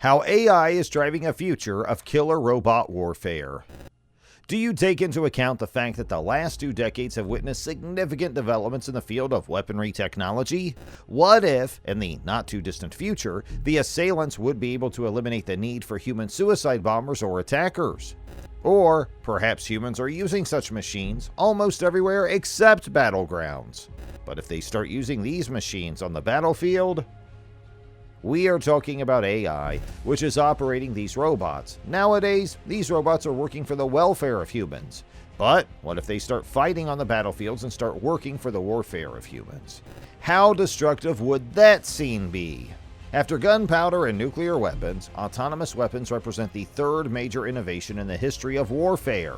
How AI is driving a future of killer robot warfare. Do you take into account the fact that the last 2 decades have witnessed significant developments in the field of weaponry technology? What if, in the not-too-distant future, the assailants would be able to eliminate the need for human suicide bombers or attackers? Or perhaps humans are using such machines almost everywhere except battlegrounds. But if they start using these machines on the battlefield? We are talking about AI, which is operating these robots. Nowadays, these robots are working for the welfare of humans. But what if they start fighting on the battlefields and start working for the warfare of humans? How destructive would that scene be? After gunpowder and nuclear weapons, autonomous weapons represent the third major innovation in the history of warfare.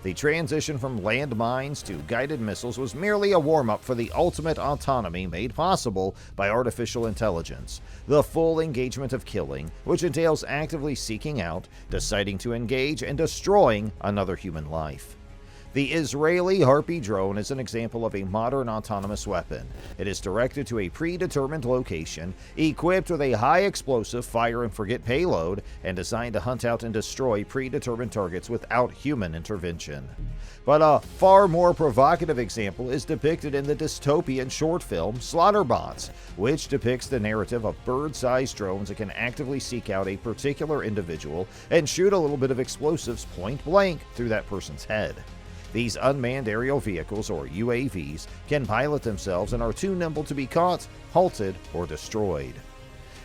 The transition from landmines to guided missiles was merely a warm-up for the ultimate autonomy made possible by artificial intelligence, the full engagement of killing, which entails actively seeking out, deciding to engage, and destroying another human life. The Israeli Harpy drone is an example of a modern autonomous weapon. It is directed to a predetermined location, equipped with a high explosive fire-and-forget payload, and designed to hunt out and destroy predetermined targets without human intervention. But a far more provocative example is depicted in the dystopian short film Slaughterbots, which depicts the narrative of bird-sized drones that can actively seek out a particular individual and shoot a little bit of explosives point-blank through that person's head. These unmanned aerial vehicles, or UAVs, can pilot themselves and are too nimble to be caught, halted, or destroyed.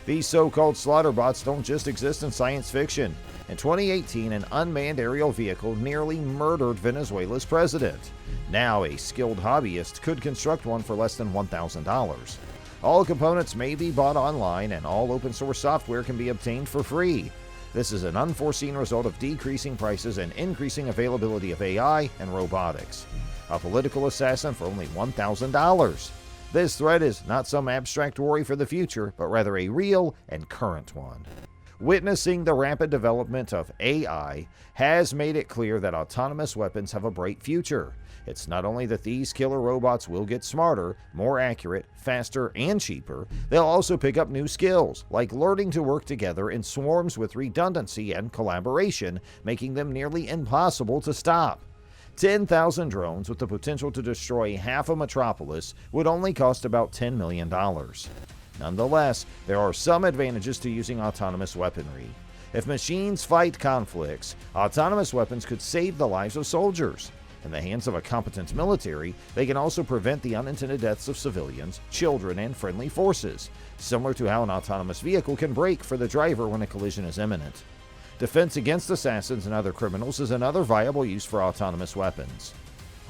These so-called slaughterbots don't just exist in science fiction. In 2018, an unmanned aerial vehicle nearly murdered Venezuela's president. Now, a skilled hobbyist could construct one for less than $1,000. All components may be bought online, and all open-source software can be obtained for free. This is an unforeseen result of decreasing prices and increasing availability of AI and robotics. A political assassin for only $1,000. This threat is not some abstract worry for the future, but rather a real and current one. Witnessing the rapid development of AI has made it clear that autonomous weapons have a bright future. It's not only that these killer robots will get smarter, more accurate, faster, and cheaper, they'll also pick up new skills, like learning to work together in swarms with redundancy and collaboration, making them nearly impossible to stop. 10,000 drones with the potential to destroy half a metropolis would only cost about $10 million. Nonetheless, there are some advantages to using autonomous weaponry. If machines fight conflicts, autonomous weapons could save the lives of soldiers. In the hands of a competent military, they can also prevent the unintended deaths of civilians, children, and friendly forces, similar to how an autonomous vehicle can brake for the driver when a collision is imminent. Defense against assassins and other criminals is another viable use for autonomous weapons.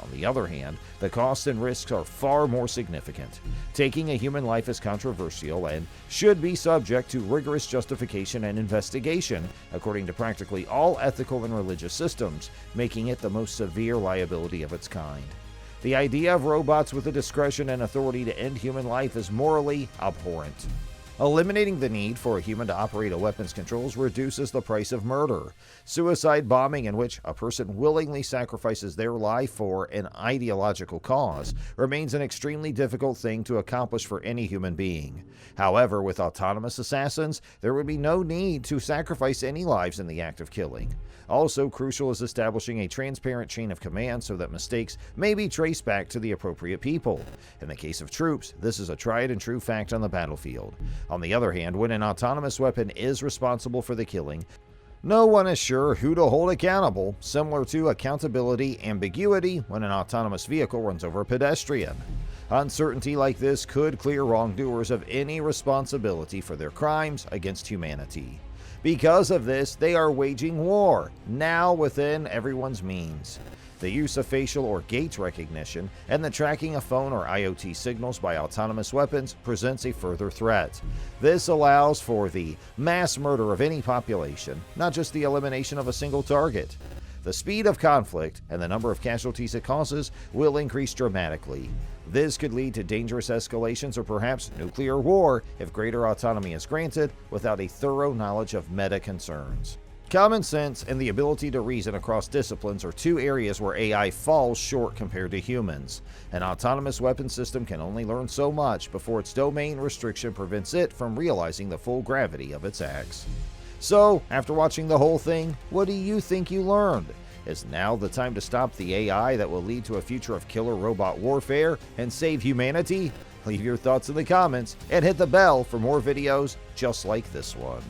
On the other hand, the costs and risks are far more significant. Taking a human life is controversial and should be subject to rigorous justification and investigation, according to practically all ethical and religious systems, making it the most severe liability of its kind. The idea of robots with the discretion and authority to end human life is morally abhorrent. Eliminating the need for a human to operate a weapons controls reduces the price of murder. Suicide bombing, in which a person willingly sacrifices their life for an ideological cause, remains an extremely difficult thing to accomplish for any human being. However, with autonomous assassins, there would be no need to sacrifice any lives in the act of killing. Also crucial is establishing a transparent chain of command so that mistakes may be traced back to the appropriate people. In the case of troops, this is a tried and true fact on the battlefield. On the other hand, when an autonomous weapon is responsible for the killing, no one is sure who to hold accountable, similar to accountability ambiguity when an autonomous vehicle runs over a pedestrian. Uncertainty like this could clear wrongdoers of any responsibility for their crimes against humanity. Because of this, they are waging war, now within everyone's means. The use of facial or gait recognition and the tracking of phone or IoT signals by autonomous weapons presents a further threat. This allows for the mass murder of any population, not just the elimination of a single target. The speed of conflict and the number of casualties it causes will increase dramatically. This could lead to dangerous escalations or perhaps nuclear war if greater autonomy is granted without a thorough knowledge of meta concerns. Common sense and the ability to reason across disciplines are two areas where AI falls short compared to humans. An autonomous weapon system can only learn so much before its domain restriction prevents it from realizing the full gravity of its acts. So, after watching the whole thing, what do you think you learned? Is now the time to stop the AI that will lead to a future of killer robot warfare and save humanity? Leave your thoughts in the comments and hit the bell for more videos just like this one.